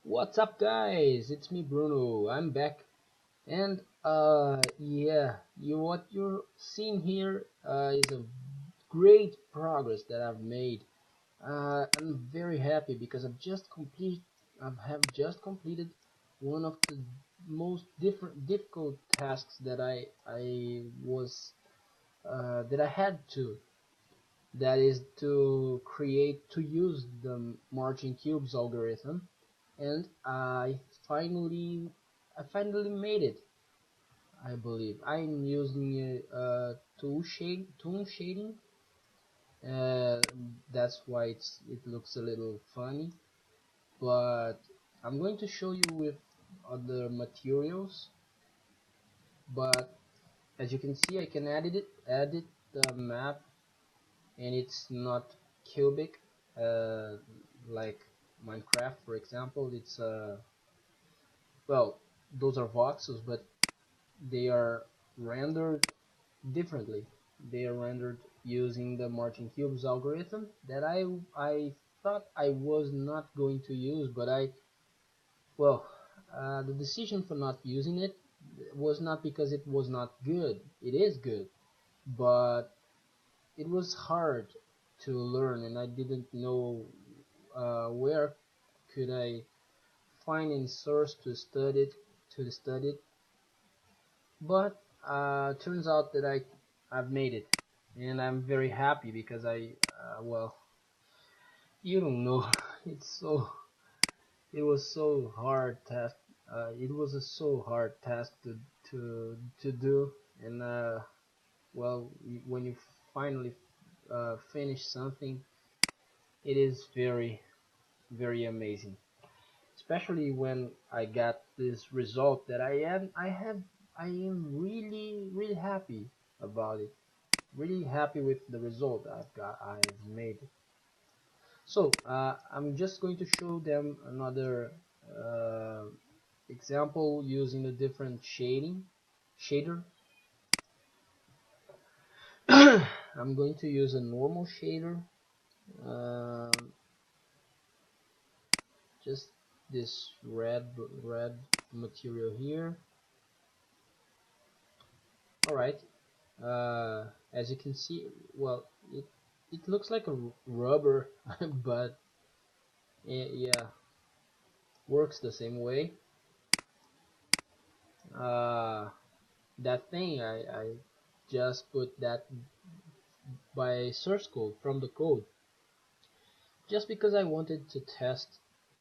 What's up, guys? It's me, Bruno. I'm back, and yeah, what you're seeing here is a great progress that I've made. I'm very happy because I have just completed one of the most difficult tasks that I had to. That is to use the marching cubes algorithm, and I finally made it. I believe I'm using tool shading. uh, that's why it looks a little funny, but I'm going to show you with other materials. But as you can see, I can edit the map, and it's not cubic like Minecraft, for example. It's well, those are voxels, but they are rendered differently. They are rendered using the Martin Cubes algorithm that I thought I was not going to use, but well, the decision for not using it was not because it was not good. It is good, but it was hard to learn, and I didn't know where could I find any source to study it. But turns out that I've made it, and I'm very happy because well, you don't know. it's so it was so hard task. It was a so hard task to do, and well, when you finally finish something, it is very amazing. Especially when I got this result that I am really happy about it. Really happy with the result I've made. So I'm just going to show them another uh, example using a different shader. I'm going to use a normal shader, um, just this red material here. All right. As you can see, well, it looks like a rubber, but yeah, works the same way. Uh, that thing I just put that by source code from the code, just because I wanted to test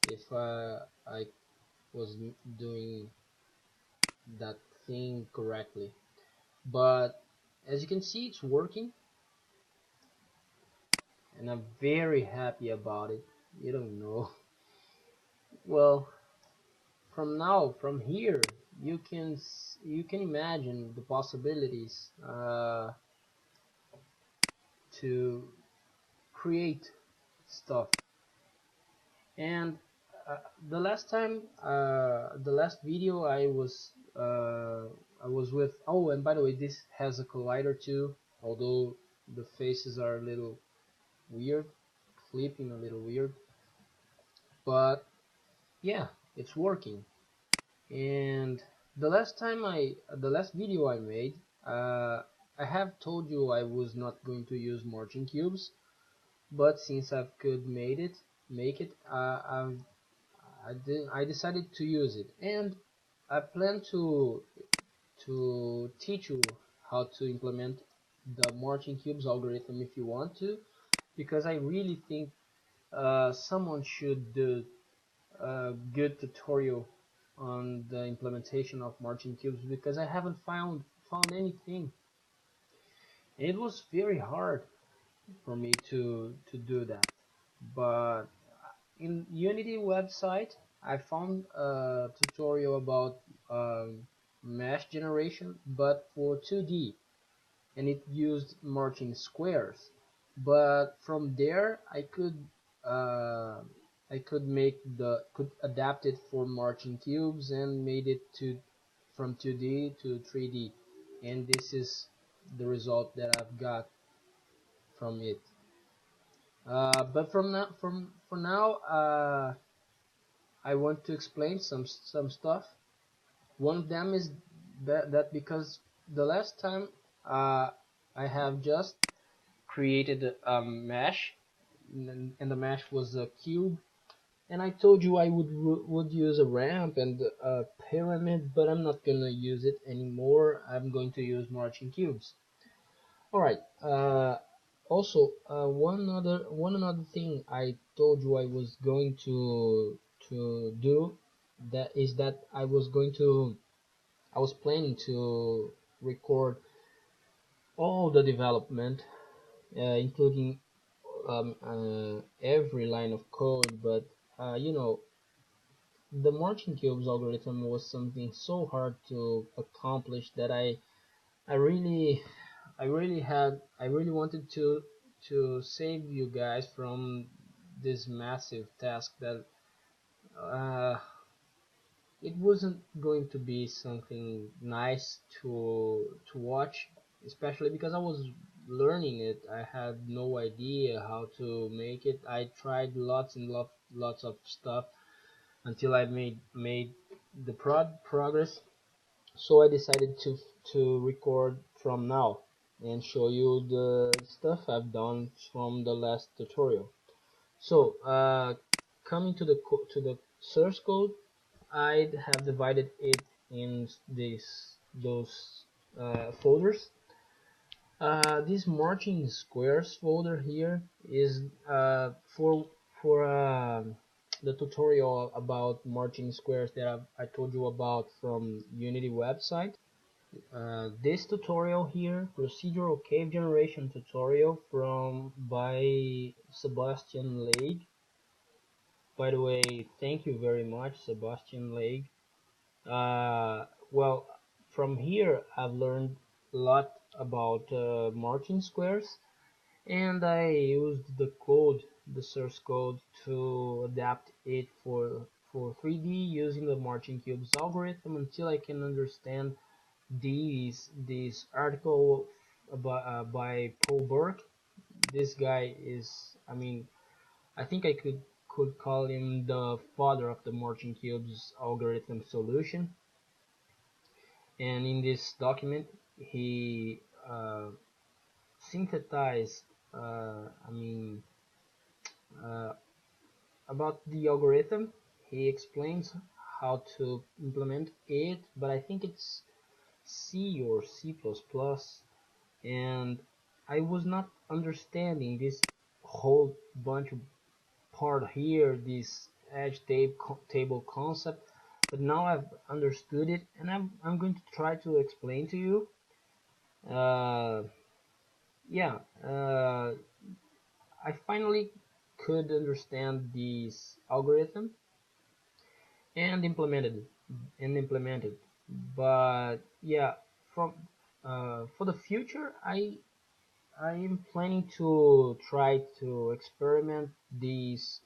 if I was doing that thing correctly. But as you can see, it's working, and I'm very happy about it. You don't know. Well, from here, you can imagine the possibilities to create stuff. And the last video I was with. Oh, and by the way, this has a collider too, although the faces are a little weird, flipping a little weird, but yeah, it's working. And the last video I made, I have told you I was not going to use marching cubes, but since I could make it, I decided to use it, and I plan to teach you how to implement the marching cubes algorithm if you want to, because I really think someone should do a good tutorial on the implementation of marching cubes, because I haven't found anything. It was very hard for me to do that, but in Unity website I found a tutorial about mesh generation, but for 2D, and it used marching squares. But from there uh, I could adapt it for marching cubes and made it to from 2D to 3D, and this is the result that I've got from it. But from now, for now, I want to explain some stuff. One of them is that because the last time I have just created a mesh, and the mesh was a cube, and I told you I would use a ramp and a pyramid, but I'm not gonna use it anymore. I'm going to use marching cubes. All right. Also, one another thing I told you I was going to do, that is that I was planning to record all the development, including every line of code. But you know, the marching cubes algorithm was something so hard to accomplish that I really I really wanted to save you guys from this massive task that uh, it wasn't going to be something nice to watch, especially because I was learning it. I had no idea how to make it. I tried lots and lots of stuff until I made the progress. So I decided to record from now and show you the stuff I've done from the last tutorial. So coming to the source code, I have divided it in those folders. This marching squares folder here is for the tutorial about marching squares that I told you about from Unity website. This tutorial here, procedural cave generation tutorial from by Sebastian Lage. By the way, thank you very much, Sebastian Lage. Well, from here I've learned a lot about marching squares, and I used the code, the source code, to adapt it for 3D using the marching cubes algorithm until I can understand this article by Paul Burke. This guy is, I mean, I think I could call him the father of the marching cubes algorithm solution. And in this document, he synthesized, I mean, uh, about the algorithm. He explains how to implement it, but I think it's C or C++, and I was not understanding this whole bunch of part here, this edge table concept, but now I've understood it, and I'm going to try to explain to you. Uh, yeah, I finally could understand this algorithm and implemented. But yeah, from for the future, I am planning to try to experiment this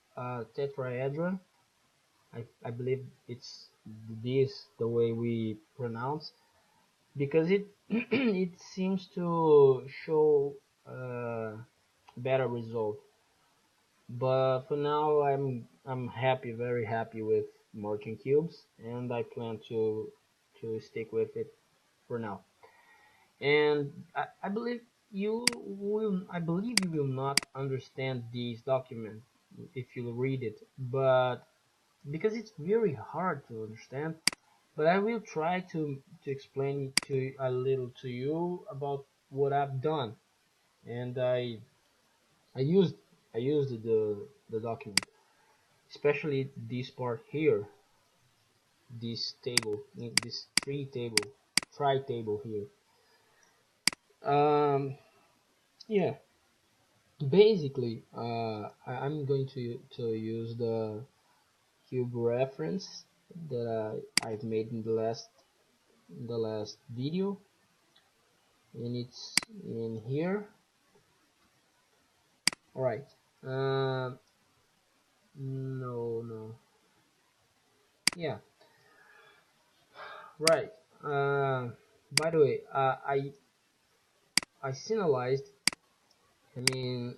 tetrahedron. I believe it's this the way we pronounce, because it it seems to show better result. But for now, I'm happy, very happy with marching cubes, and I plan to stick with it for now. And I believe I believe you will not understand this document if you read it, but because it's very hard to understand. But I will try to explain to a little to you about what I've done, and I used I used the document, especially this part here, this table, this tri table here. Um, yeah, basically, I'm going to use the cube reference that I've made in the last video, and it's in here. All right. No. Yeah. Right. By the way, I serialized. I mean,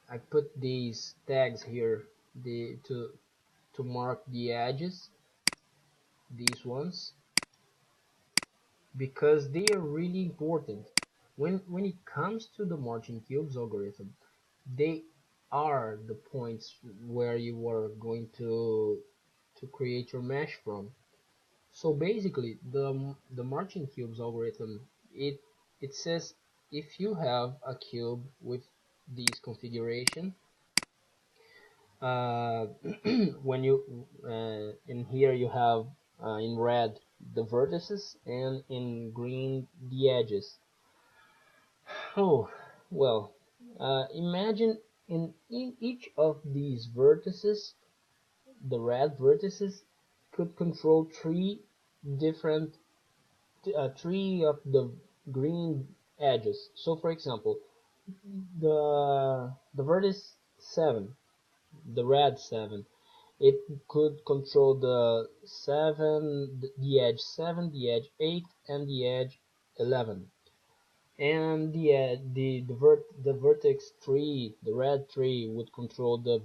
I put these tags here. The to to mark the edges, these ones, because they are really important. When it comes to the margin cubes algorithm, they are the points where you are going to create your mesh from. So basically, the margin cubes algorithm, it says if you have a cube with this configuration, uh, when you in here you have in red the vertices and in green the edges. Oh, well, imagine in each of these vertices, the red vertices could control different three of the green edges. So for example, the vertex 7, the red 7, it could control the 7, the edge 7, the edge 8, and the edge 11. And the vertex 3, the red 3, would control the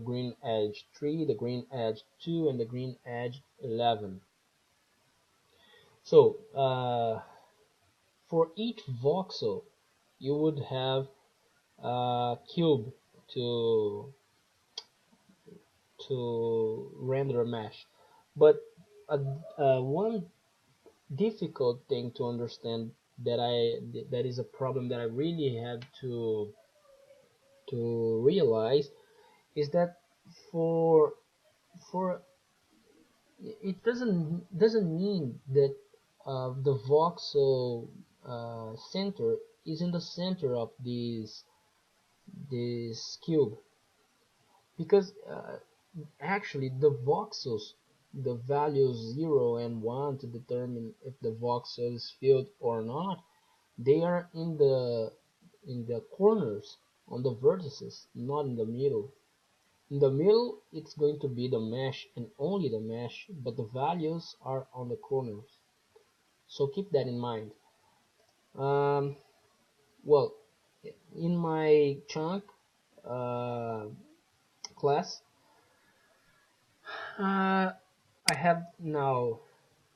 green edge 3, the green edge 2, and the green edge 11. So for each voxel, you would have a cube to render a mesh. But one difficult thing to understand that is a problem that I really had to realize is that for for it doesn't mean that the voxel center is in the center of this cube, because actually the voxels, the values 0 and 1 to determine if the voxel is filled or not, they are in the corners on the vertices, not in the middle. In the middle, it's going to be the mesh and only the mesh, but the values are on the corners. So keep that in mind. Well, in my chunk class, I have now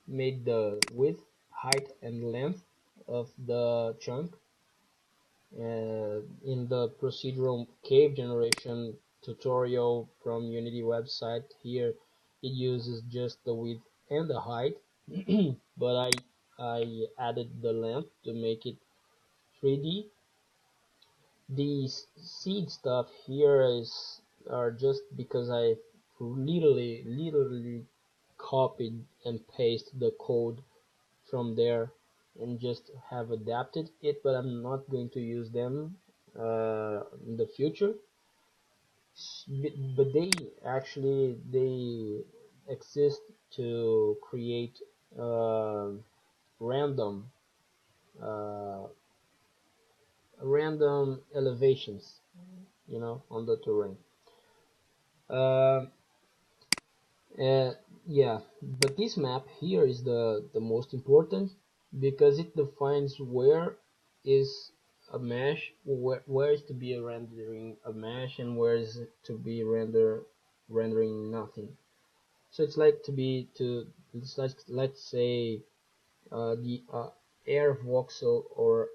made the width, height, and length of the chunk. In the procedural cave generation tutorial from Unity website, here it uses just the width and the height, but I added the length to make it 3D. These seed stuff here are just because I literally copied and pasted the code from there and just have adapted it, but I'm not going to use them in the future. But they exist to create random uh, random elevations, on the terrain. Uh, yeah, but this map here is the most important, because it defines where is a mesh, where is to be rendering a mesh, and where is to be rendering nothing. So it's like it's like, let's say the air voxel or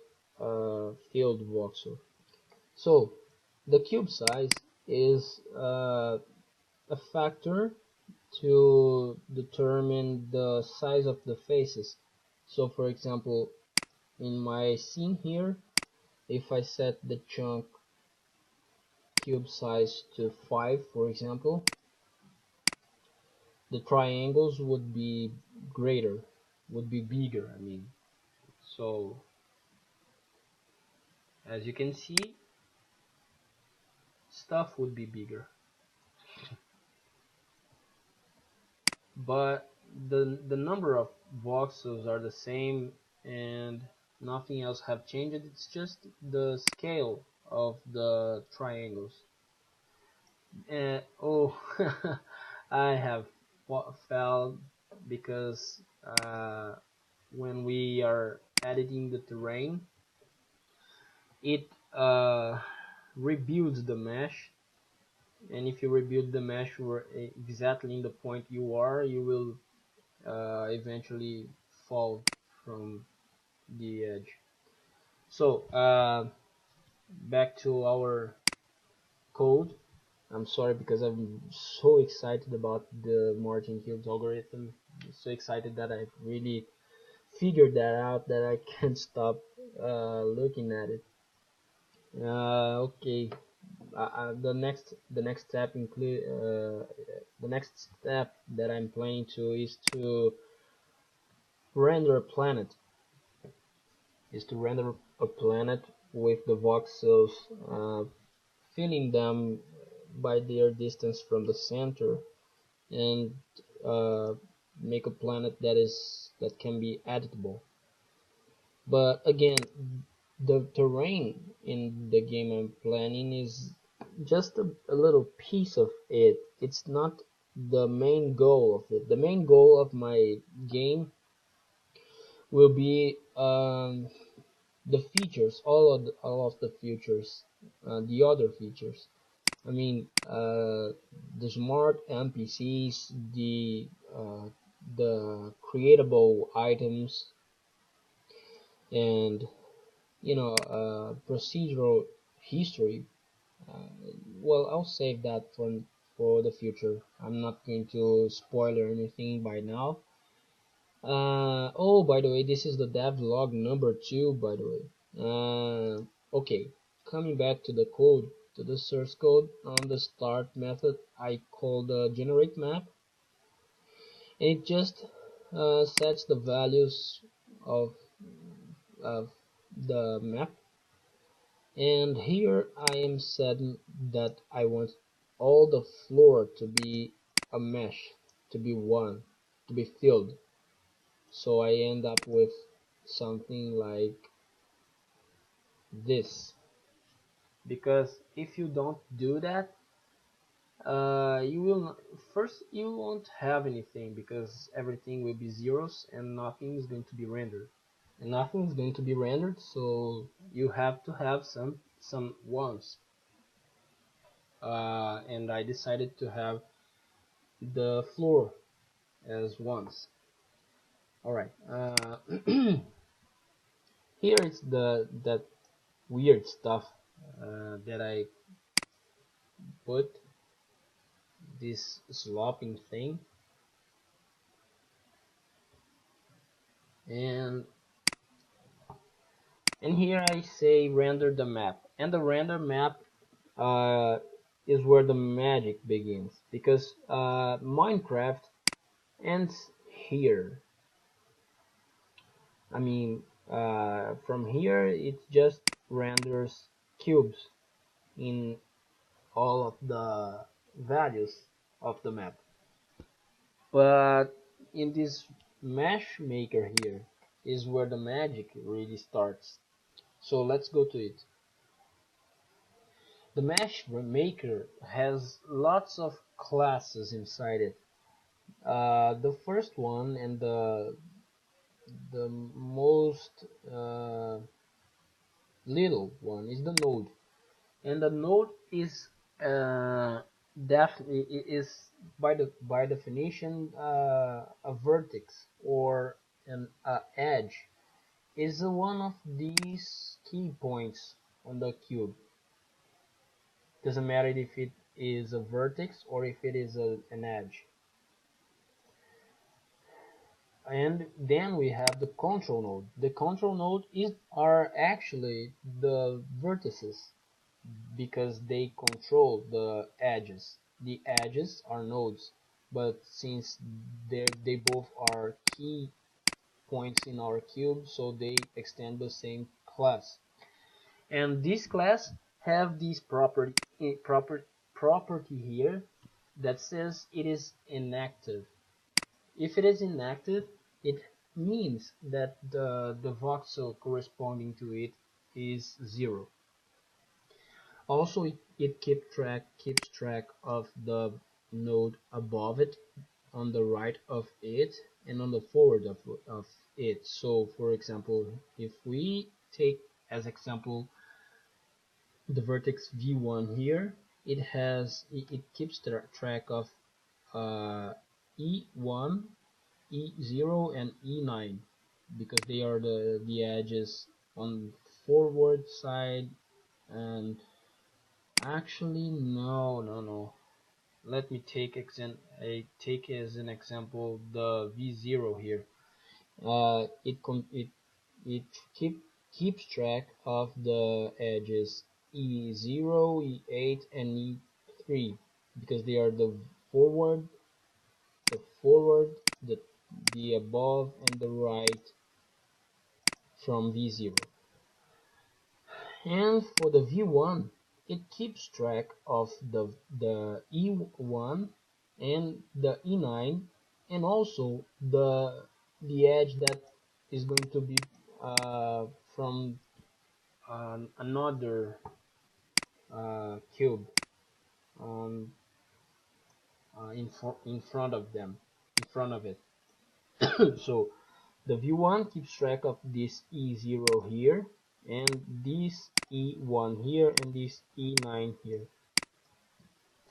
field voxel. So the cube size is a factor to determine the size of the faces. So for example, in my scene here, if I set the chunk cube size to 5, for example, the triangles would be bigger, I mean. So as you can see, stuff would be bigger, but the number of voxels are the same, and nothing else have changed. It's just the scale of the triangles. And oh, I have felt, because when we are editing the terrain, it rebuilds the mesh and if you rebuild the mesh exactly in the point you are, you will eventually fall from the edge. So back to our code. I'm sorry because I'm so excited about the Martin-Hughes algorithm. I'm so excited that I really figured that out, that I can't stop looking at it. Okay, the next step include the next step that I'm planning to is to render a planet. With the voxels, filling them by their distance from the center, and uh, make a planet that can be editable. But again, the terrain in the game I'm planning is just a little piece of it. It's not the main goal of it. The main goal of my game will be the features, all of the features, the other features. I mean, the smart NPCs, the creatable items, and procedural history. Uh, well, I'll save that for the future. I'm not going to spoil anything by now. Oh, by the way, this is the devlog number 2, by the way. Okay, coming back to the code, to the source code. On the start method, I call the generate map, and it just sets the values of the map. And here I am setting that I want all the floor to be a mesh, to be one, to be filled. So I end up with something like this. Because if you don't do that, you will not, first you won't have anything, because everything will be zeros and nothing is going to be rendered. And nothing is going to be rendered, so you have to have some ones. And I decided to have the floor as ones. All right. Here it's that weird stuff that I put, this sloping thing, and here I say render the map, and the render map uh, is where the magic begins, because Minecraft ends here. I mean, from here it just renders cubes in all of the values of the map. But in this mesh maker here is where the magic really starts. So let's go to it. The mesh maker has lots of classes inside it. The first one, and the most little one, is the node, and the node is definitely is by definition a vertex or an edge. Is one of these key points on the cube. Doesn't matter if it is a vertex or if it is an edge. And then we have the control node. The control node are actually the vertices, because they control the edges. The edges are nodes, but since they both are key points in our cube, so they extend the same class. And this class have this property here that says it is inactive. If it is inactive, it means that the voxel corresponding to it is 0. Also, it keeps track of the node above it, on the right of it, and on the forward of it. So, for example, if we take as example the vertex v1 here, it keeps track of E1, E0, and E9 because they are the edges on forward side. And actually, no. Let me take as an example the V0 here. It keeps track of the edges E0, E8, and E3 because they are forward, the forward, the the above, and the right from V0. And for the V1, it keeps track of the E1 and the E9, and also the edge that is going to be from another cube um, in front of them, in front of it. So the V1 keeps track of this E0 here, and this E1 here, and this E9 here.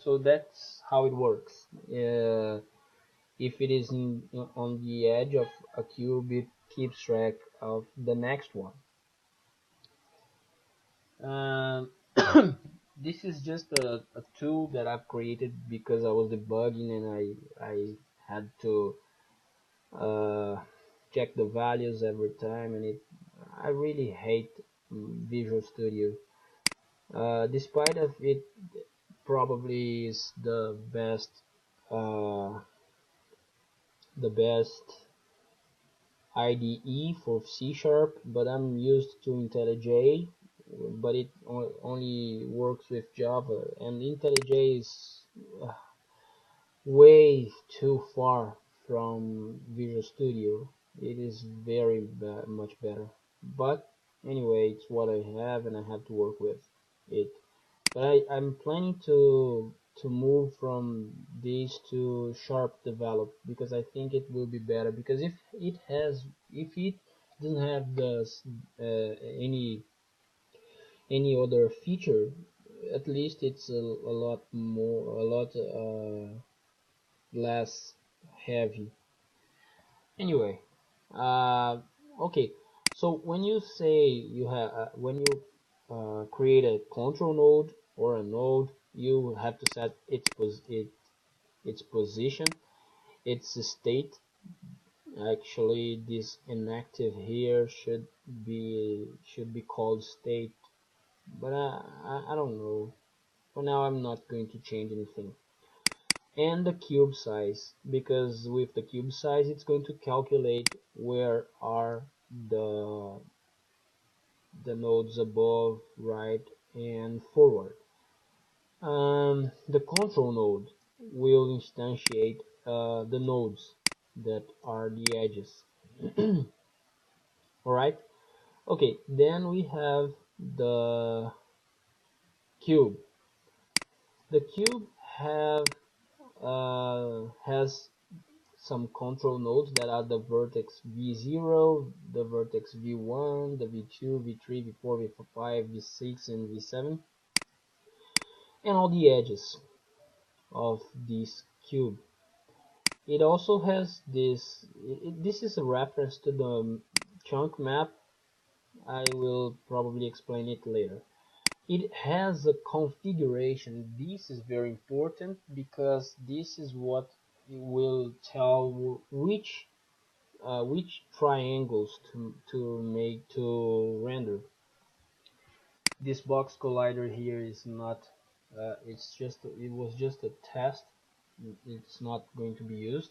So that's how it works. If it is on the edge of a cube, it keeps track of the next one. Um, this is just a tool that I've created because I was debugging and I had to check the values every time, and I really hate Visual Studio. Despite of it probably is the best IDE for C#, but I'm used to IntelliJ, but it only works with Java, and IntelliJ is way too far from Visual Studio. It is very much better, but anyway, it's what I have and I have to work with it. But I'm planning to move from these to Sharp Develop because I think it will be better, because if it doesn't have any other feature, at least it's a lot less heavy. Anyway, uh, okay. So when you say when you create a control node or a node, you have to set its position, its state. Actually, this inactive here should be called state, but I don't know. For now, I'm not going to change anything. And the cube size, because with the cube size it's going to calculate where are the nodes above, right, and forward. The control node will instantiate the nodes that are the edges. Alright, okay, then we have the cube. The cube has some control nodes that are the vertex V0, the vertex V1, the V2, V3, V4, V5, V6, and V7, and all the edges of this cube. It also has this is a reference to the chunk map. I will probably explain it later. It has a configuration. This is very important because this is what will tell which triangles to render. This box collider here is not. It was just a test. It's not going to be used.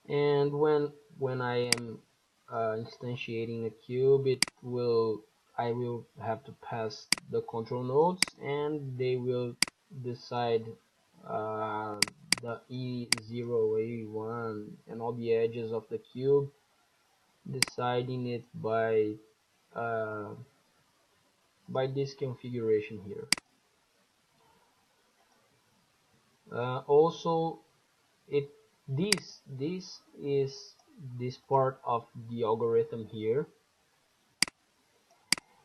And when I am instantiating a cube, I will have to pass the control nodes, and they will decide the E0, E1, and all the edges of the cube, deciding it by this configuration here. Also, it this is this part of the algorithm here,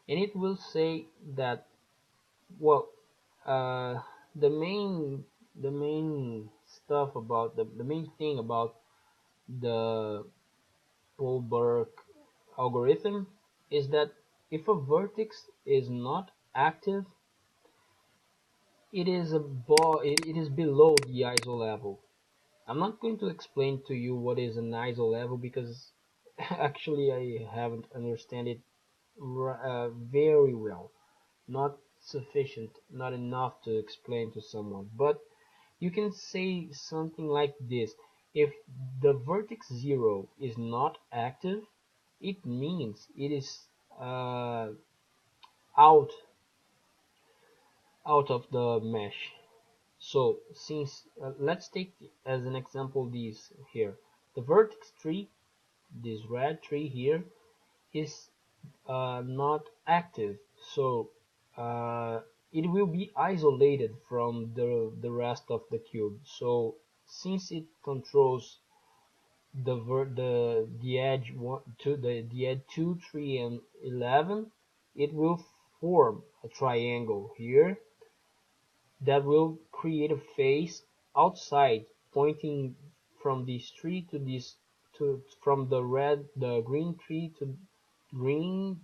and it will say that, well, uh, the main the main stuff about the main thing about the Polberg algorithm is that if a vertex is not active, it is below the ISO level. I'm not going to explain to you what is an ISO level because actually I haven't understand it very well. Not sufficient, not enough to explain to someone. But you can say something like this: if the vertex 0 is not active, it means it is uh, out out of the mesh. So since let's take as an example this here, the vertex tree, this red tree here, is not active, so uh, it will be isolated from the rest of the cube. So since it controls the edge 1 to the edge 2, 3, and 11, it will form a triangle here that will create a face outside, pointing from this tree to this to from the green tree to green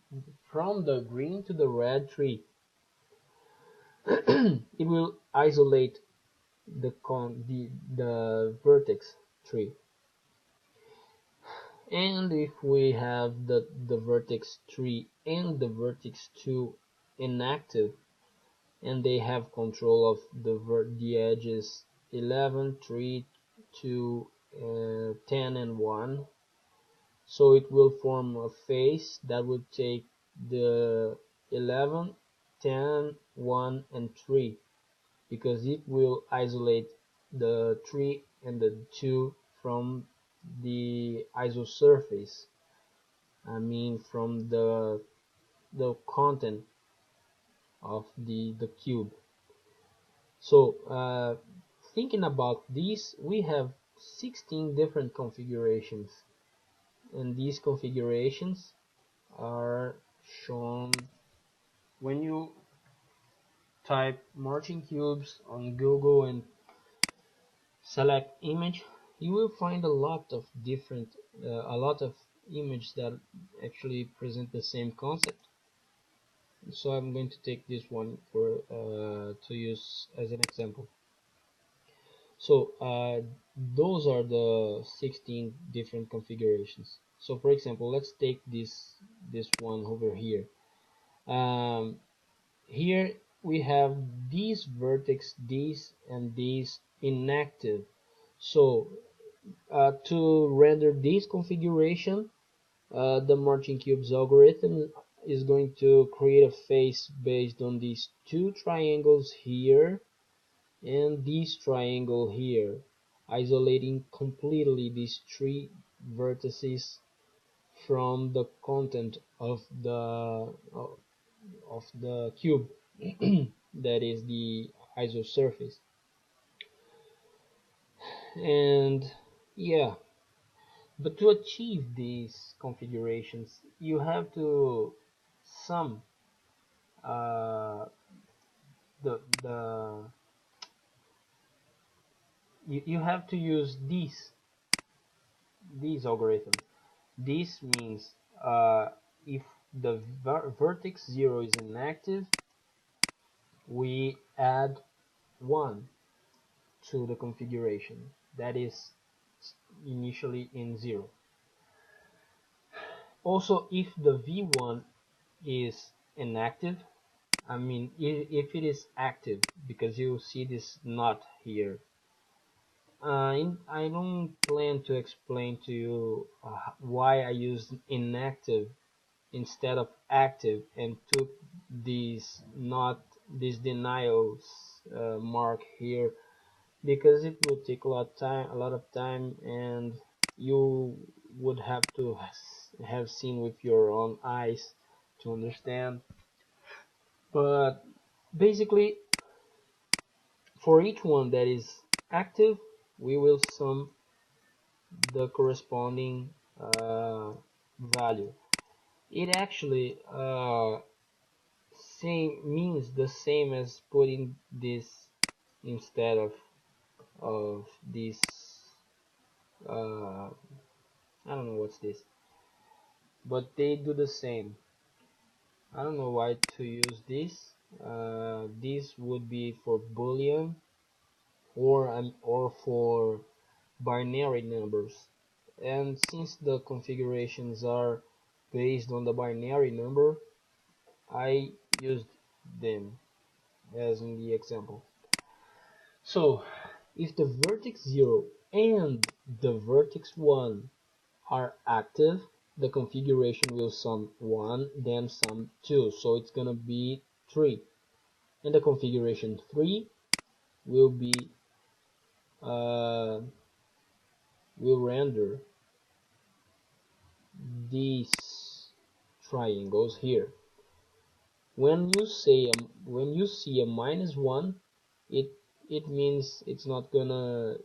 from the green to the red tree. It will isolate the vertex tree. And if we have the vertex 3 and the vertex 2 inactive, and they have control of the edges 11, 3, 2, 10, and 1, so it will form a face that will take the 11, 10, 1, and 3, because it will isolate the 3 and the 2 from the isosurface. I mean from the content of the cube. So thinking about this, we have 16 different configurations, and these configurations are shown when you type marching cubes on Google and select image. You will find a lot of different a lot of images that actually present the same concept. So I'm going to take this one for to use as an example. So those are the 16 different configurations. So for example, let's take this one over here. Um, Here we have these vertex, these and these inactive. So to render this configuration, the marching cubes algorithm is going to create a face based on these two triangles here and this triangle here, isolating completely these three vertices from the content of the cube that is the isosurface. And yeah, but to achieve these configurations you have to sum uh, the you have to use these algorithms. This means if the vertex 0 is inactive, we add 1 to the configuration that is initially in 0. Also, if the v1 is inactive, I mean if it is active, because you see this knot here, I don't plan to explain to you why I used inactive instead of active and took this denial mark here, because it will take a lot of time, and you would have to have seen with your own eyes to understand. But basically, for each one that is active, we will sum the corresponding value. It actually same means the same as putting this instead of this. I don't know what's this, but they do the same. I don't know why to use this. This would be for Boolean or for binary numbers. And since the configurations are based on the binary number, I used them as in the example. So if the vertex 0 and the vertex 1 are active, the configuration will sum 1, then sum 2, so it's gonna be 3. And the configuration 3 will be will render these triangles here. When you see a -1, it means it's not gonna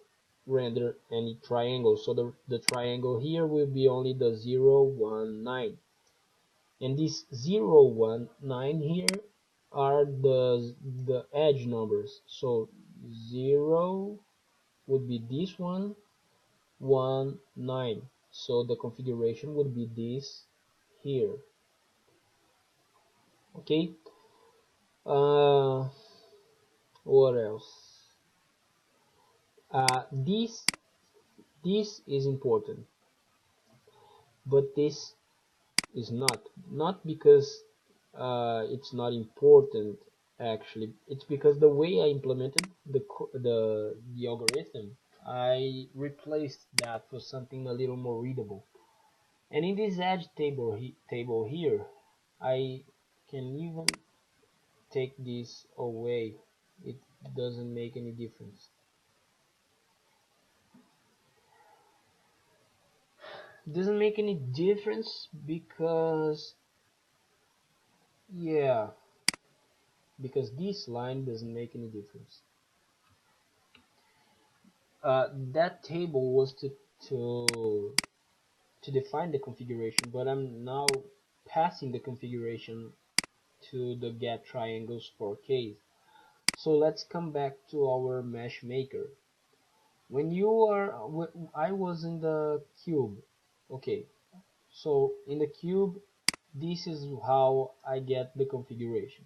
render any triangle. So the triangle here will be only the 0, 1, 9. And this 0, 1, 9 here are the edge numbers. So 0 would be this one, 1, 9. So the configuration would be this here. Okay. What else? This is important, but this is not because it's not important. Actually, it's because the way I implemented the algorithm, I replaced that for something a little more readable. And in this edge table here, I can even take this away. It doesn't make any difference. It doesn't make any difference because, yeah, because this line doesn't make any difference. That table was to define the configuration, but I'm now passing the configuration to the get triangles for case. So let's come back to our mesh maker. I was in the cube. Okay, so in the cube, this is how I get the configuration.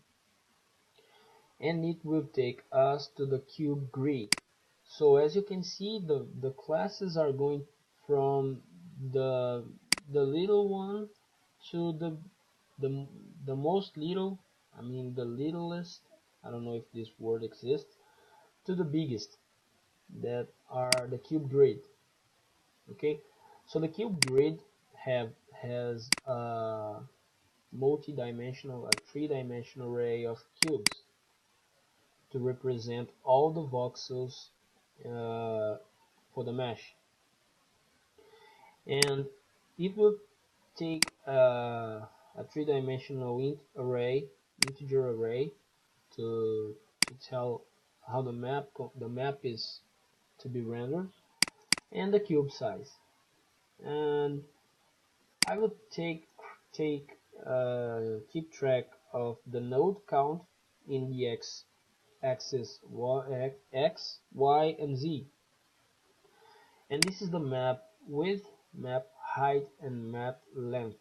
And it will take us to the cube grid. So as you can see, the classes are going from the little one to the the most little, I mean the littlest, I don't know if this word exists, to the biggest, that are the cube grid. Okay, so the cube grid has a multi-dimensional, a three-dimensional array of cubes to represent all the voxels for the mesh, and it will take a three-dimensional integer array to tell how the map is to be rendered, and the cube size. And I will keep track of the node count in the axis x, y, and z. And this is the map width, map height, and map length.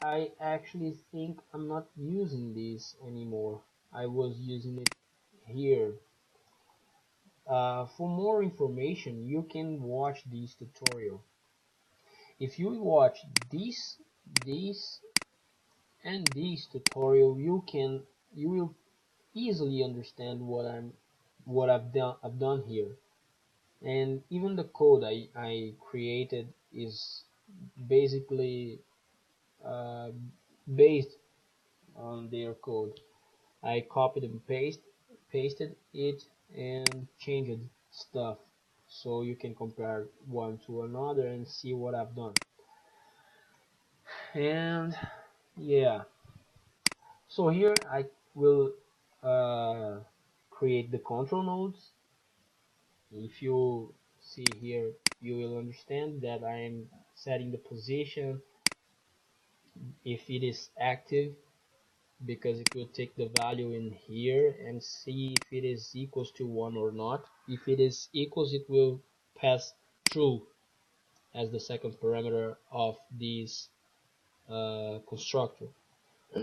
I actually think I'm not using this anymore. I was using it here. For more information, you can watch this tutorial. If you watch this, and this tutorial, you will easily understand what I've done here. And even the code I created is basically uh, based on their code. I copied and pasted it and changed stuff so you can compare one to another and see what I've done. And yeah, so here I will create the control nodes. If you see here, you will understand that I am setting the position if it is active, because it will take the value in here and see if it is equals to 1 or not. If it is equals, it will pass true as the second parameter of this constructor.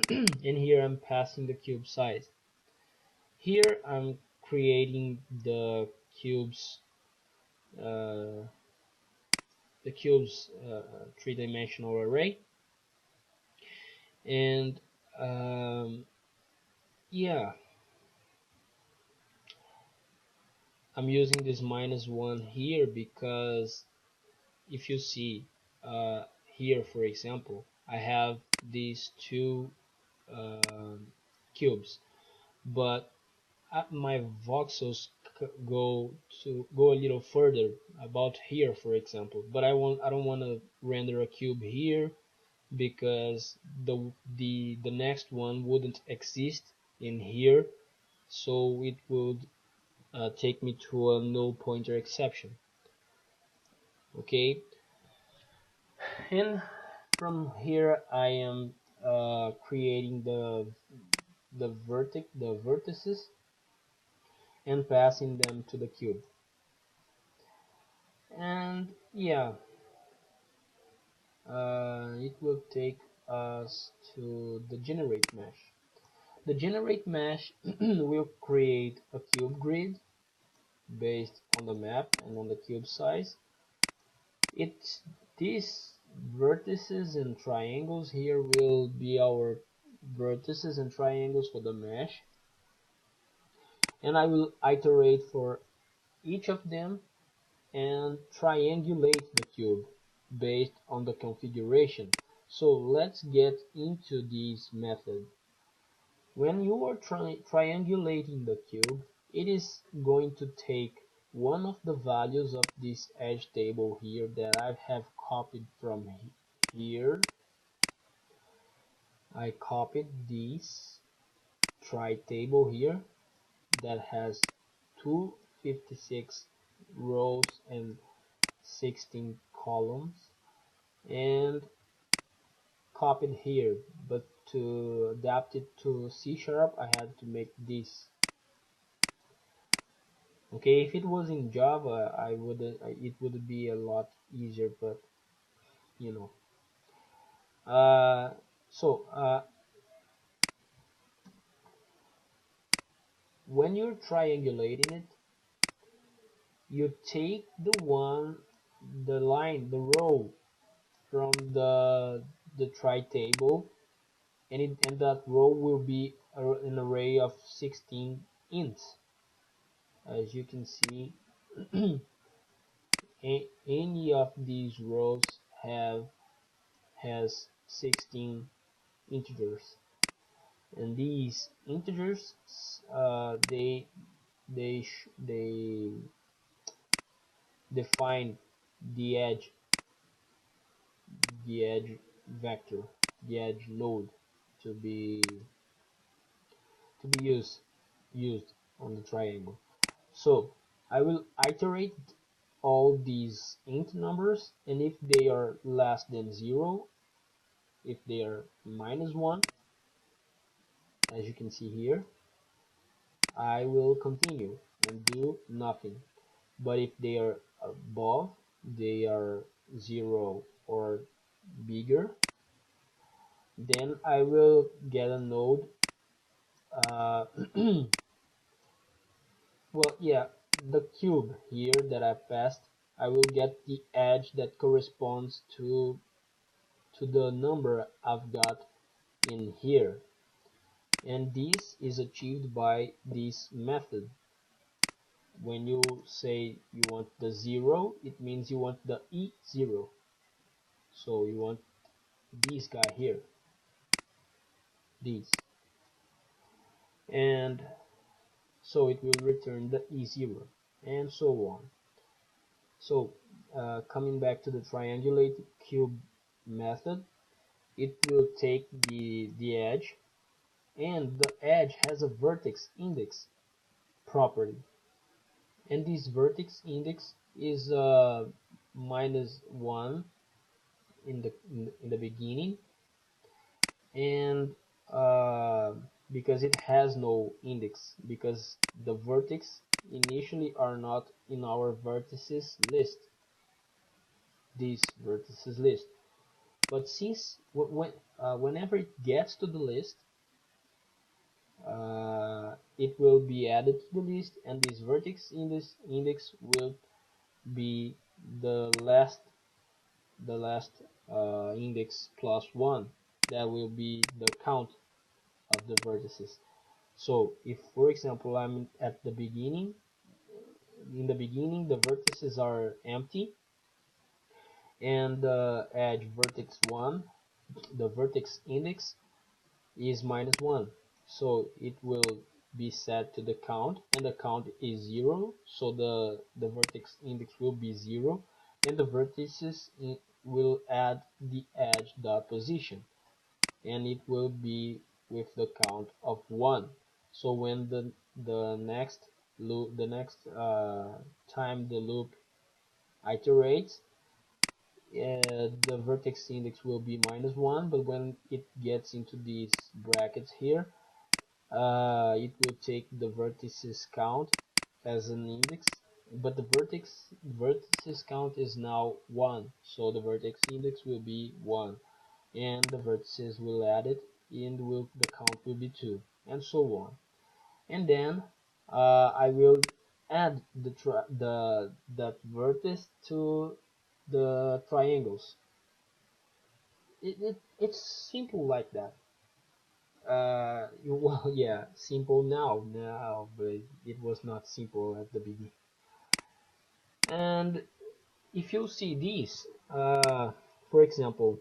And here I'm passing the cube size. Here I'm creating uh, the cube's three-dimensional array, and yeah, I'm using this -1 here because if you see here, for example, I have these two cubes, but my voxels go a little further about here, for example. But I don't want to render a cube here because the next one wouldn't exist in here, so it would take me to a null pointer exception. Okay, and from here I am creating the vertices and passing them to the cube. And yeah, it will take us to the generate mesh. The generate mesh will create a cube grid based on the map and on the cube size. It's these vertices and triangles here will be our vertices and triangles for the mesh, and I will iterate for each of them and triangulate the cube based on the configuration. So let's get into this method. When you are triangulating the cube, it is going to take one of the values of this edge table here that I have copied from here. I copied this tri table here that has 256 rows and 16 columns, and copied here, but to adapt it to C#, I had to make this. Okay, if it was in Java, it would be a lot easier, but you know. So when you're triangulating it, you take the line, the row from the tri table, and that row will be an array of 16 ints. As you can see, any of these rows has 16 integers, and these integers they define the edge vector, the edge node to be used on the triangle. So I will iterate all these int numbers, and if they are less than 0, if they are -1, as you can see here, I will continue and do nothing. But if they are above, they are 0 or bigger, then I will get a node. Well, yeah, the cube here that I passed, I will get the edge that corresponds to the number I've got in here, and this is achieved by this method. When you say you want the 0, it means you want the E0, so you want this guy here, this, and so it will return the E0, and so on. So coming back to the triangulate cube method, it will take the edge, and the edge has a vertex index property, and this vertex index is -1 in the beginning, and uh, because it has no index, because the vertex initially are not in our vertices list, this vertices list. But since whenever it gets to the list, it will be added to the list, and this vertex index will be the last index plus one. That will be the count of the vertices. So if, for example, I'm at the beginning, in the beginning the vertices are empty, and the edge vertex 1, the vertex index is -1, so it will be set to the count, and the count is 0, so the vertex index will be 0, and the vertices will add the edge dot position, and it will be with the count of 1. So when the next loop, the next time the loop iterates, the vertex index will be -1, but when it gets into these brackets here, it will take the vertices count as an index, but the vertices count is now 1, so the vertex index will be 1, and the vertices will add it, and the count will be 2, and so on. And then I will add that vertex to the triangles. It's simple like that. Well, yeah, simple now, but it was not simple at the beginning. And if you see this, for example,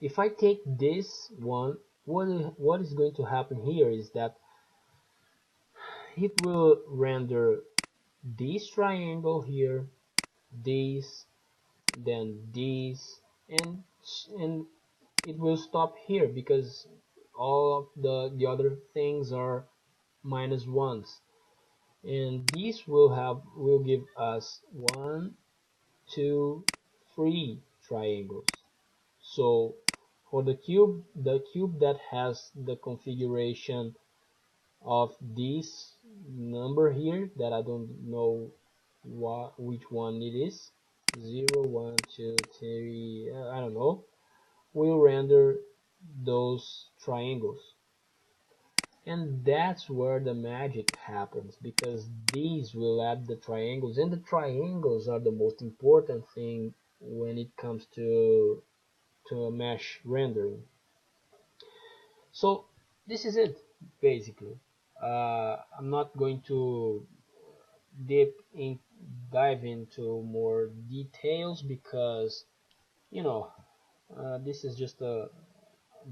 if I take this one, what is going to happen here is that it will render this triangle here, this, then this, and it will stop here because all of the other things are -1s, and this will give us 1, 2, 3 triangles. So for the cube that has the configuration of this number here, that I don't know which one it is, 0, 1, 2, 3, I don't know, will render those triangles. And that's where the magic happens, because these will add the triangles, and the triangles are the most important thing when it comes to mesh rendering. So this is it, basically. I'm not going to deep in dive into more details because, you know, this is just a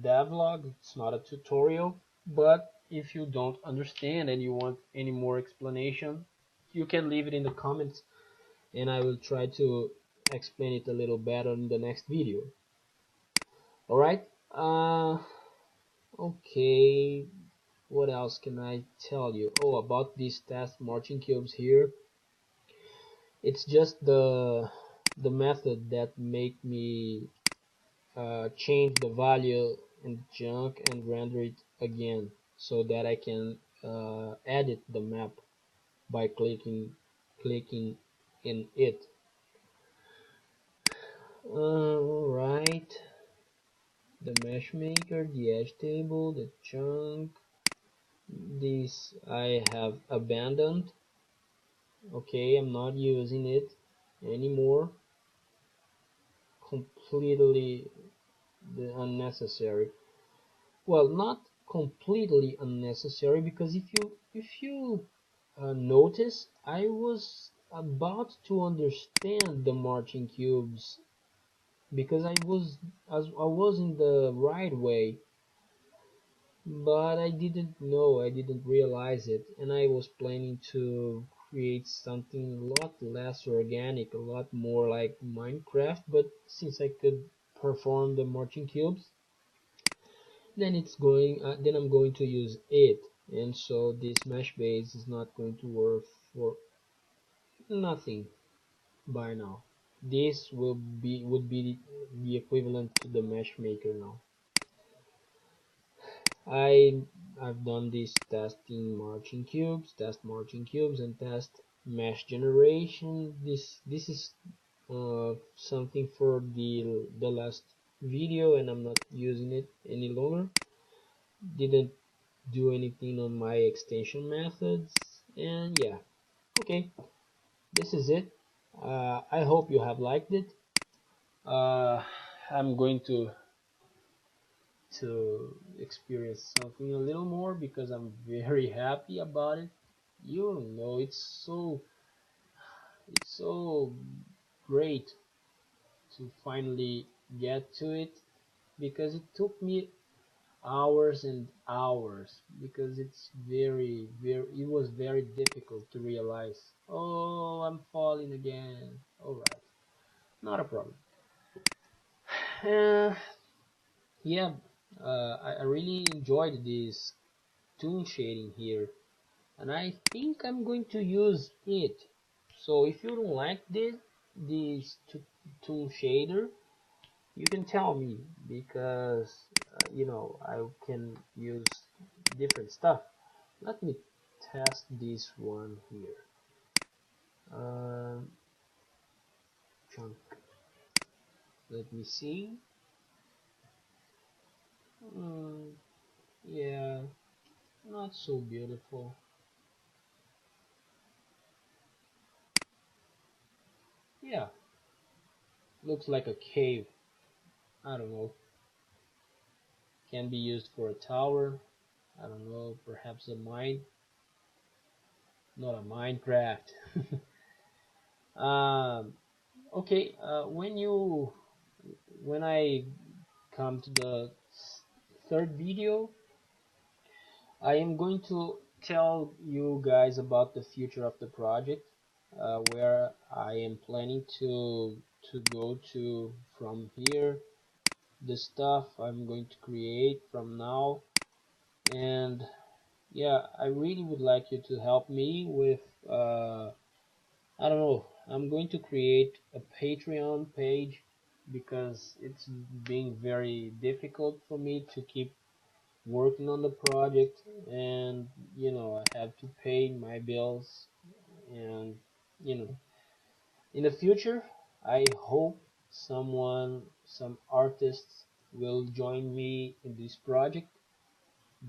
devlog, it's not a tutorial. But if you don't understand and you want any more explanation, you can leave it in the comments, and I will try to explain it a little better in the next video. Alright, okay, what else can I tell you? Oh, about these test marching cubes here, it's just the method that make me change the value in the chunk and render it again, so that I can edit the map by clicking in it. Alright, the mesh maker, the edge table, the chunk, this I have abandoned. Okay, I'm not using it anymore. Completely unnecessary. Well, not completely unnecessary, because if you notice, I was about to understand the marching cubes, because I was in the right way, but I didn't know, I didn't realize it, and I was planning to create something a lot less organic, a lot more like Minecraft. But since I could perform the marching cubes, then I'm going to use it, and so this mesh base is not going to work for nothing by now. This would be the equivalent to the mesh maker now. I I've done this testing marching cubes, test marching cubes, and test mesh generation. This is something for the last video, and I'm not using it any longer. Didn't do anything on my extension methods, and yeah, okay, this is it. I hope you have liked it. I'm going to experience something a little more because I'm very happy about it. You know, it's so great to finally get to it because it took me hours and hours because it was very difficult to realize, oh, I'm falling again. All right, not a problem. uh, yeah, I really enjoyed this toon shading here, and I think I'm going to use it. So if you don't like this toon shader, you can tell me because I can use different stuff. Let me test this one here. Um, chunk. Let me see. Mm, yeah, not so beautiful. Yeah, looks like a cave. I don't know. Can be used for a tower. I don't know. Perhaps a mine. Not a Minecraft. um, okay. When I come to the third video, I am going to tell you guys about the future of the project, where I am planning to go to from here, the stuff I'm going to create from now, and yeah, I really would like you to help me with, I don't know, I'm going to create a Patreon page because it's being very difficult for me to keep working on the project, and I have to pay my bills, and you know in the future I hope some artists will join me in this project,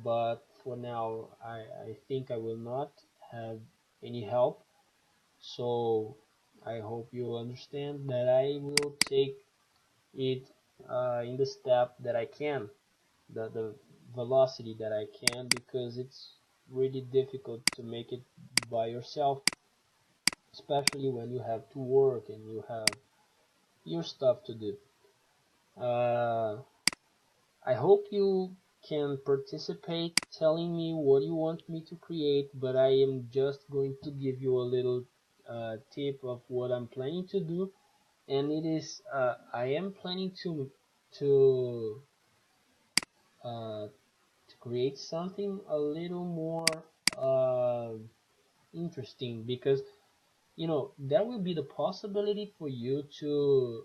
but for now I think I will not have any help. So I hope you understand that I will take it in the step that I can, the velocity that I can, because it's really difficult to make it by yourself, especially when you have to work and you have your stuff to do. Uh, I hope you can participate telling me what you want me to create, but I am just going to give you a little tip of what I'm planning to do, and it is I am planning to uh, to create something a little more uh, interesting, because there will be the possibility for you to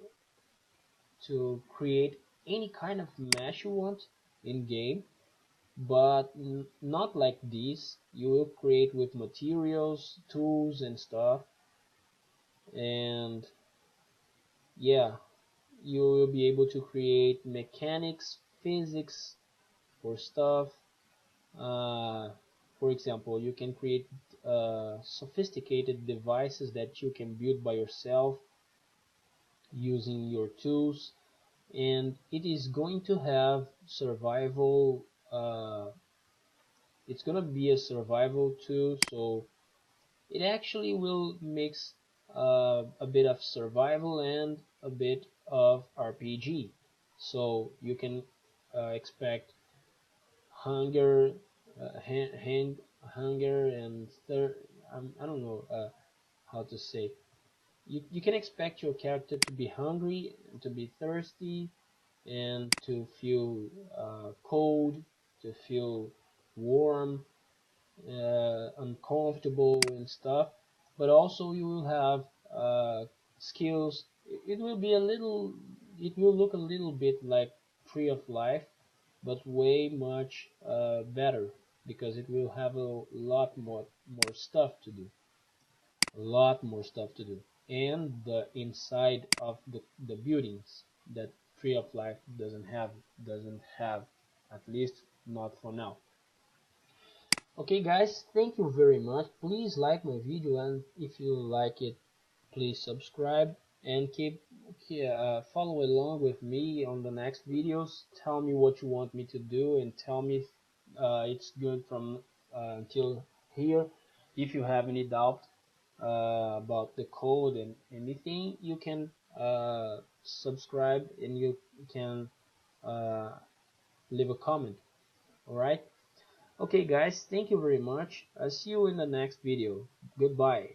create any kind of mesh you want in game, but not like this. You will create with materials, tools, and stuff, and yeah, you will be able to create mechanics, physics for stuff. Uh, for example, you can create sophisticated devices that you can build by yourself using your tools, and it is going to have survival. It's gonna be a survival too, so it actually will mix a bit of survival and a bit of RPG. So you can expect hunger, hunger, and I don't know how to say. You can expect your character to be hungry, to be thirsty, and to feel cold, to feel warm, uncomfortable and stuff. But also you will have skills. It will be a little. It will look a little bit like Tree of Life, but way much better, because it will have a lot more stuff to do, a lot more stuff to do, and the inside of the buildings that Tree of Life doesn't have, at least not for now. Okay guys, thank you very much. Please like my video, and if you like it, please subscribe and keep follow along with me on the next videos. Tell me what you want me to do, and tell me if it's good from until here. If you have any doubt about the code and anything, you can subscribe, and you can uh, leave a comment. Alright? Okay guys, thank you very much. I'll see you in the next video. Goodbye.